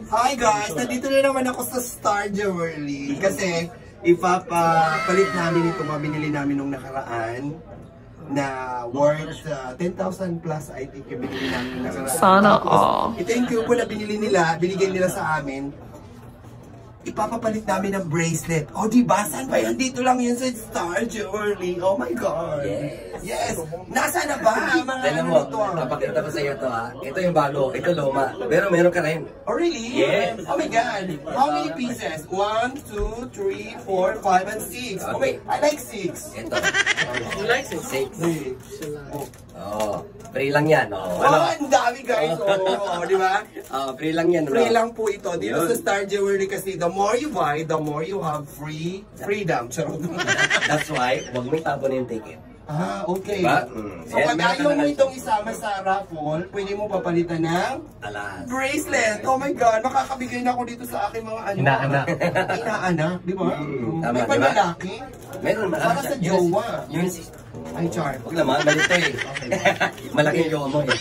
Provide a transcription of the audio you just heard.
Hi guys! Nandito na naman ako sa Star Jewelry kasi ipapapalit namin ito, mabinili namin nung nakaraan na worth 10,000 plus I think yung binili namin nung nakaraan. Sana all. Ito yung coupon na binigay nila sa amin. Ipapapalit namin ng bracelet. O diba? Saan ba yan? Dito lang yun sa Star Jewelry. Oh my God! Yes! Nasa na ba? Alam mo, napakita ko sa iyo to ha. Ito yung bago, ito luma. Pero meron ka rin. Oh really? Yes! Oh my God! How many pieces? 1, 2, 3, 4, 5, and 6. Oh wait, I like 6. Ito. You like it? 6. Oh, free lang yan. Oh, Oh, ang dami guys. Oh, di ba? Free lang yan. Free lang po ito. Dito sa Star Jewelry kasi the more you buy, the more you have freedom. Charot. That's why, huwag mo tapon yung ticket. Ah, okay. Diba? So pag ayaw mo itong isama sa raffle, pwede mo papalitan ng Alas. bracelet. Oh my God, makakabigay na ako dito sa aking mga ano. Inaanak. Inaanak, di ba? Tama, May di ba? panlalaki. Meron ba? Para sa jowa. Yun, Ay, char. huwag naman, malito eh. Malaki yung jowa mo eh.